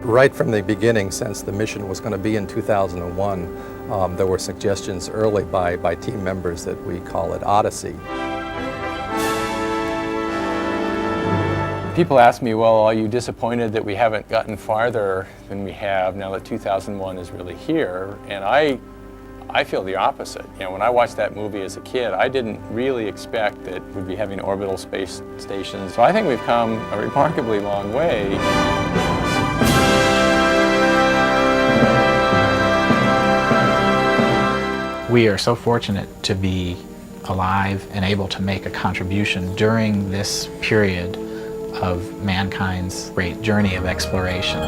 Right from the beginning, since the mission was going to be in 2001, there were suggestions early by team members that we call it Odyssey. People ask me, well, are you disappointed that we haven't gotten farther than we have now that 2001 is really here? And I feel the opposite. You know, when I watched that movie as a kid, I didn't really expect that we'd be having orbital space stations. So I think we've come a remarkably long way. We are so fortunate to be alive and able to make a contribution during this period of mankind's great journey of exploration.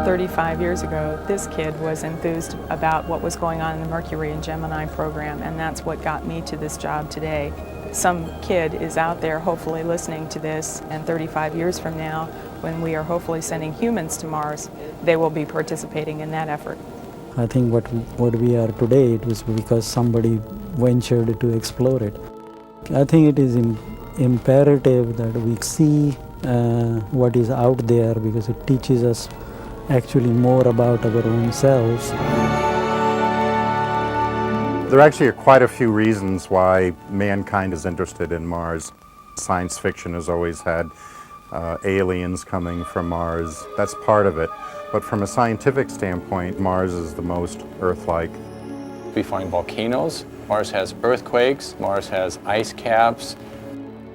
35 years ago, this kid was enthused about what was going on in the Mercury and Gemini program, and that's what got me to this job today. Some kid is out there hopefully listening to this, and 35 years from now, when we are hopefully sending humans to Mars, they will be participating in that effort. I think what we are today, it was because somebody ventured to explore it. I think it is imperative that we see what is out there, because it teaches us actually more about our own selves. There actually are quite a few reasons why mankind is interested in Mars. Science fiction has always had aliens coming from Mars. That's part of it. But from a scientific standpoint, Mars is the most Earth-like. We find volcanoes. Mars has earthquakes. Mars has ice caps.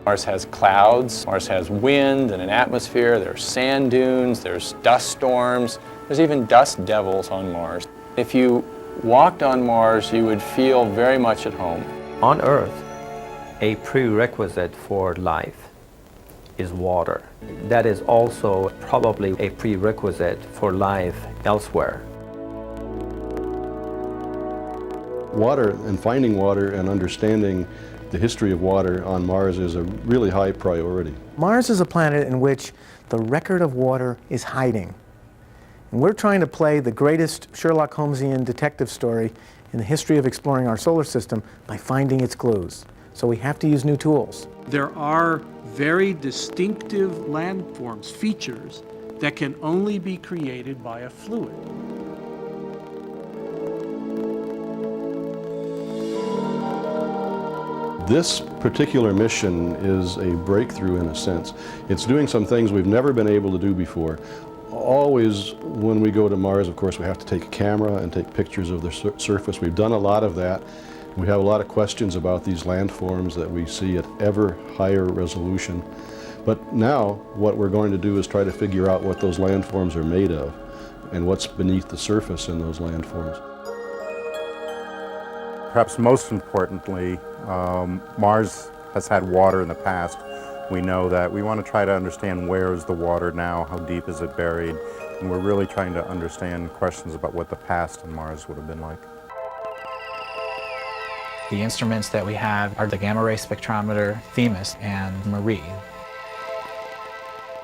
Mars has clouds. Mars has wind and an atmosphere. There's sand dunes. There's dust storms. There's even dust devils on Mars. If you walked on Mars, you would feel very much at home. On Earth, a prerequisite for life is water. That is also probably a prerequisite for life elsewhere. Water and finding water and understanding the history of water on Mars is a really high priority. Mars is a planet in which the record of water is hiding. And we're trying to play the greatest Sherlock Holmesian detective story in the history of exploring our solar system by finding its clues. So we have to use new tools. There are very distinctive landforms, features, that can only be created by a fluid. This particular mission is a breakthrough in a sense. It's doing some things we've never been able to do before. Always when we go to Mars, of course, we have to take a camera and take pictures of the surface. We've done a lot of that. We have a lot of questions about these landforms that we see at ever higher resolution. But now what we're going to do is try to figure out what those landforms are made of and what's beneath the surface in those landforms. Perhaps most importantly, Mars has had water in the past. We know that. We want to try to understand where is the water now, how deep is it buried, and we're really trying to understand questions about what the past on Mars would have been like. The instruments that we have are the gamma-ray spectrometer, Themis, and Marie.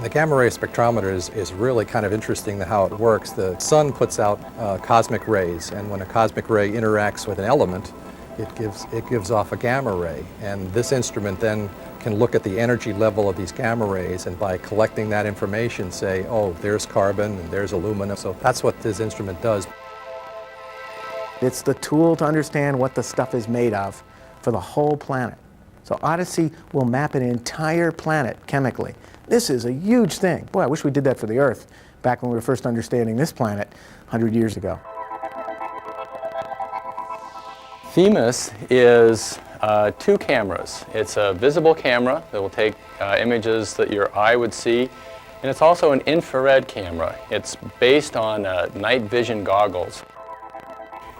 The gamma-ray spectrometer is really kind of interesting how it works. The sun puts out cosmic rays, and when a cosmic ray interacts with an element, it gives off a gamma ray. And this instrument then can look at the energy level of these gamma rays, and by collecting that information say, oh, there's carbon and there's aluminum. So that's what this instrument does. It's the tool to understand what the stuff is made of for the whole planet. So Odyssey will map an entire planet chemically. This is a huge thing. Boy, I wish we did that for the Earth back when we were first understanding this planet 100 years ago. Themis is 2 cameras. It's a visible camera that will take images that your eye would see, and it's also an infrared camera. It's based on night vision goggles.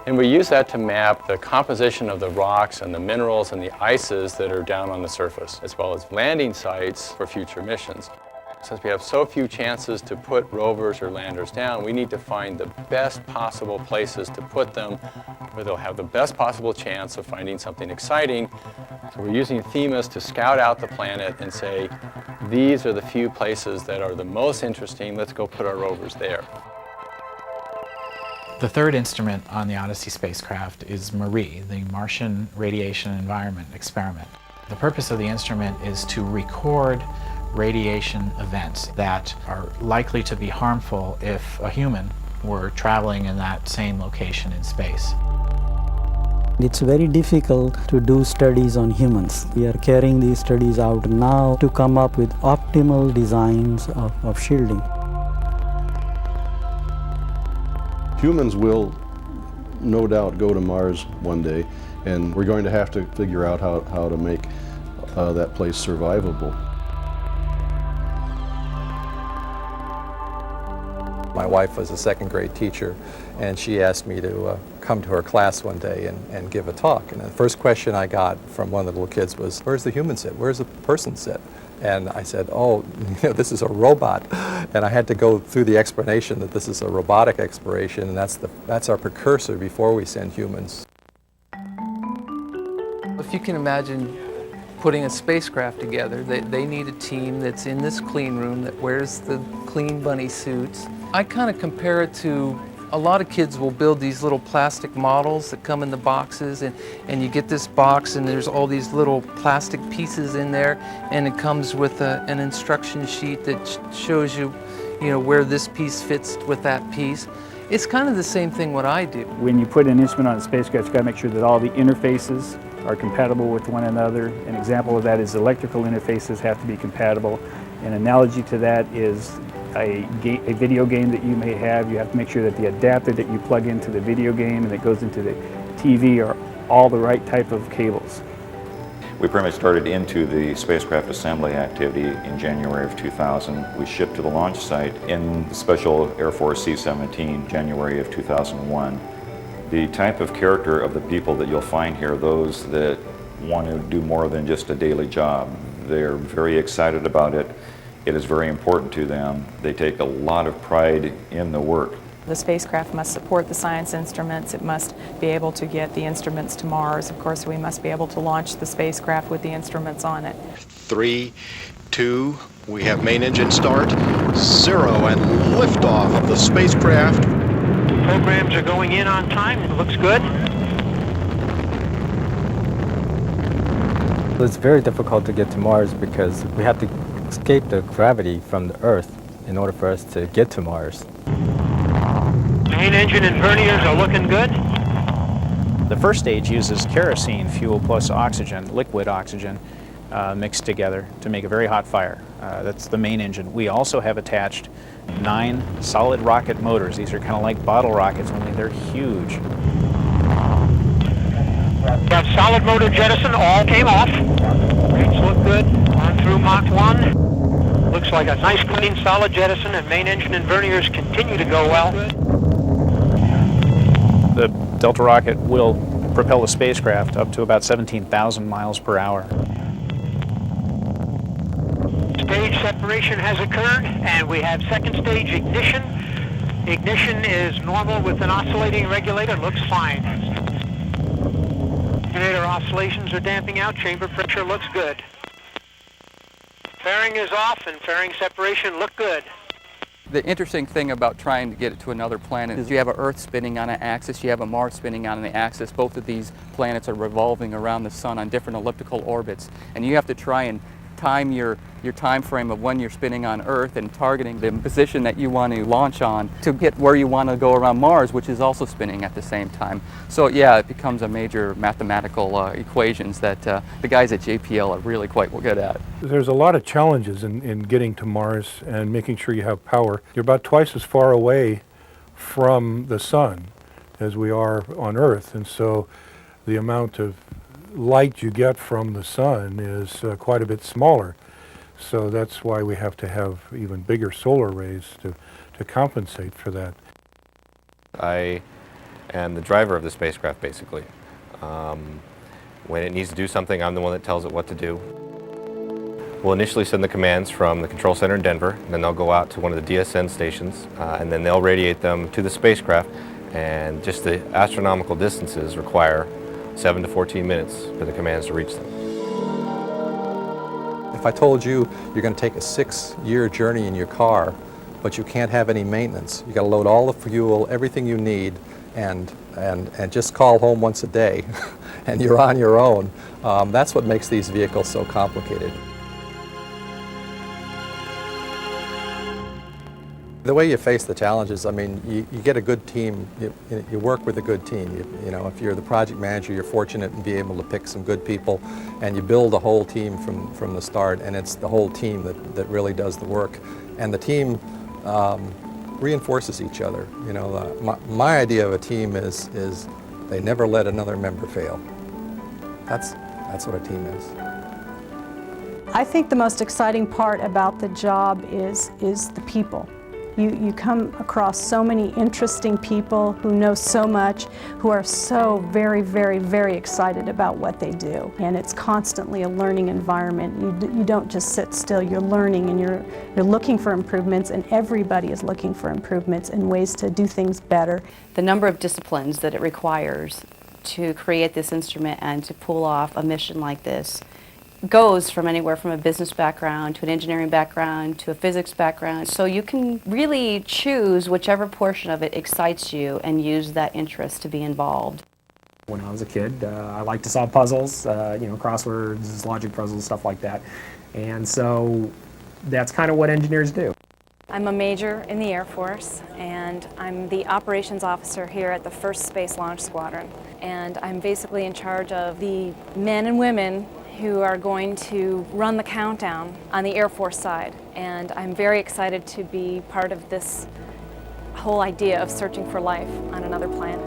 And we use that to map the composition of the rocks and the minerals and the ices that are down on the surface, as well as landing sites for future missions. Since we have so few chances to put rovers or landers down, we need to find the best possible places to put them where they'll have the best possible chance of finding something exciting. So we're using Themis to scout out the planet and say, these are the few places that are the most interesting, let's go put our rovers there. The third instrument on the Odyssey spacecraft is Marie, the Martian Radiation Environment Experiment. The purpose of the instrument is to record radiation events that are likely to be harmful if a human were traveling in that same location in space. It's very difficult to do studies on humans. We are carrying these studies out now to come up with optimal designs of shielding. Humans will no doubt go to Mars one day, and we're going to have to figure out how to make that place survivable. My wife was a second grade teacher, and she asked me to come to her class one day and give a talk. And the first question I got from one of the little kids was, "Where's the human sit? Where's the person sit?" And I said, "Oh, this is a robot." And I had to go through the explanation that this is a robotic exploration, and that's our precursor before we send humans. If you can imagine putting a spacecraft together, they need a team that's in this clean room that wears the clean bunny suits. I kind of compare it to a lot of kids will build these little plastic models that come in the boxes, and you get this box and there's all these little plastic pieces in there, and it comes with an instruction sheet that shows you, where this piece fits with that piece. It's kind of the same thing what I do. When you put an instrument on a spacecraft, you've got to make sure that all the interfaces are compatible with one another. An example of that is electrical interfaces have to be compatible. An analogy to that is a video game that you may have. You have to make sure that the adapter that you plug into the video game and that goes into the TV are all the right type of cables. We pretty much started into the spacecraft assembly activity in January of 2000. We shipped to the launch site in the Special Air Force C-17, January of 2001. The type of character of the people that you'll find here, those that want to do more than just a daily job. They're very excited about it. It is very important to them. They take a lot of pride in the work. The spacecraft must support the science instruments. It must be able to get the instruments to Mars. Of course, we must be able to launch the spacecraft with the instruments on it. 3, 2, we have main engine start, 0, and liftoff of the spacecraft. Programs are going in on time. It looks good. It's very difficult to get to Mars because we have to escape the gravity from the Earth in order for us to get to Mars. Main engine and verniers are looking good. The first stage uses kerosene fuel plus oxygen, liquid oxygen, mixed together to make a very hot fire. That's the main engine. We also have attached 9 solid rocket motors. These are kind of like bottle rockets, only they're huge. We have solid motor jettison, all came off. Rates look good, on through Mach 1. Looks like a nice clean solid jettison, and main engine and verniers continue to go well. The Delta rocket will propel the spacecraft up to about 17,000 miles per hour. Stage separation has occurred, and we have second stage ignition. Ignition is normal with an oscillating regulator, looks fine. Regulator oscillations are damping out, chamber pressure looks good. Fairing is off and fairing separation look good. The interesting thing about trying to get it to another planet is you have an Earth spinning on an axis, you have a Mars spinning on an axis. Both of these planets are revolving around the sun on different elliptical orbits, and you have to try and time your time frame of when you're spinning on Earth and targeting the position that you want to launch on to get where you want to go around Mars, which is also spinning at the same time. So yeah, it becomes a major mathematical equations that the guys at JPL are really quite good at. There's a lot of challenges in getting to Mars and making sure you have power. You're about twice as far away from the sun as we are on Earth, and so the amount of light you get from the sun is quite a bit smaller. So that's why we have to have even bigger solar arrays to compensate for that. I am the driver of the spacecraft, basically. When it needs to do something, I'm the one that tells it what to do. We'll initially send the commands from the control center in Denver, and then they'll go out to one of the DSN stations, and then they'll radiate them to the spacecraft, and just the astronomical distances require 7 to 14 minutes for the commands to reach them. If I told you you're going to take a 6-year journey in your car, but you can't have any maintenance, you got to load all the fuel, everything you need, and just call home once a day, and you're on your own, that's what makes these vehicles so complicated. The way you face the challenges, I mean, you get a good team, you work with a good team. You know, if you're the project manager, you're fortunate in being able to pick some good people, and you build a whole team from the start, and it's the whole team that really does the work. And the team reinforces each other. You know, my idea of a team is they never let another member fail. That's what a team is. I think the most exciting part about the job is the people. You come across so many interesting people who know so much, who are so very, very, very excited about what they do. And it's constantly a learning environment. You don't just sit still, you're learning and you're looking for improvements, and everybody is looking for improvements and ways to do things better. The number of disciplines that it requires to create this instrument and to pull off a mission like this goes from anywhere from a business background to an engineering background to a physics background. So you can really choose whichever portion of it excites you and use that interest to be involved. When I was a kid, I liked to solve puzzles, you know, crosswords, logic puzzles, stuff like that. And so that's kind of what engineers do. I'm a major in the Air Force, and I'm the operations officer here at the 1st Space Launch Squadron. And I'm basically in charge of the men and women who are going to run the countdown on the Air Force side. And I'm very excited to be part of this whole idea of searching for life on another planet.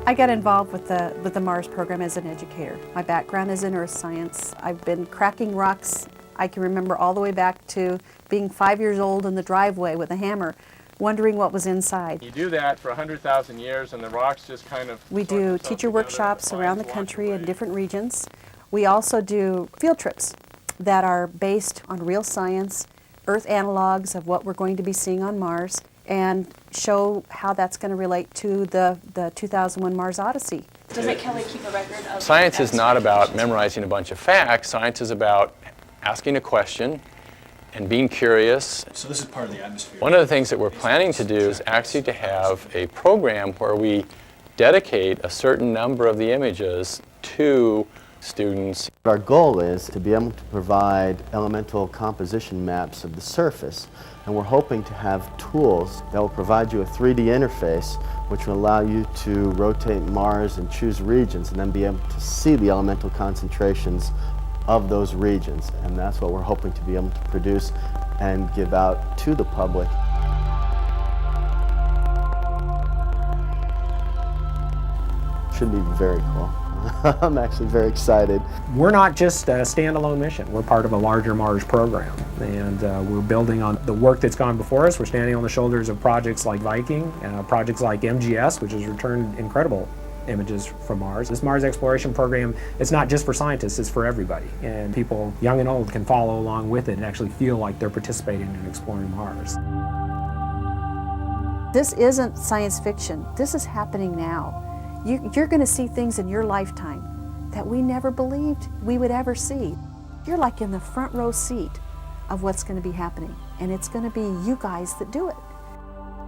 I got involved with the Mars program as an educator. My background is in earth science. I've been cracking rocks. I can remember all the way back to being 5 years old in the driveway with a hammer, wondering what was inside. You do that for 100,000 years and the rocks just kind of... We do teacher workshops around the country in different regions. We also do field trips that are based on real science, Earth analogs of what we're going to be seeing on Mars, and show how that's going to relate to the 2001 Mars Odyssey. Doesn't Kelly keep a record of... Science is not about memorizing a bunch of facts. Science is about asking a question and being curious. So this is part of the atmosphere. One of the things that we're planning to do is actually to have a program where we dedicate a certain number of the images to students. Our goal is to be able to provide elemental composition maps of the surface, and we're hoping to have tools that will provide you a 3D interface which will allow you to rotate Mars and choose regions and then be able to see the elemental concentrations of those regions, and that's what we're hoping to be able to produce and give out to the public. Should be very cool. I'm actually very excited. We're not just a standalone mission. We're part of a larger Mars program, and we're building on the work that's gone before us. We're standing on the shoulders of projects like Viking, projects like MGS, which has returned incredible images from Mars. This Mars exploration program, it's not just for scientists, it's for everybody. And people, young and old, can follow along with it and actually feel like they're participating in exploring Mars. This isn't science fiction. This is happening now. You're going to see things in your lifetime that we never believed we would ever see. You're like in the front row seat of what's going to be happening, and it's going to be you guys that do it.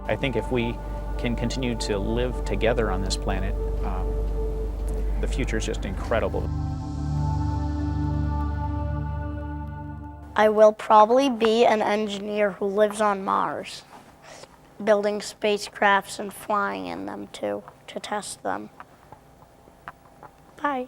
I think if we can continue to live together on this planet, the future is just incredible. I will probably be an engineer who lives on Mars, building spacecrafts and flying in them too, to test them. Bye.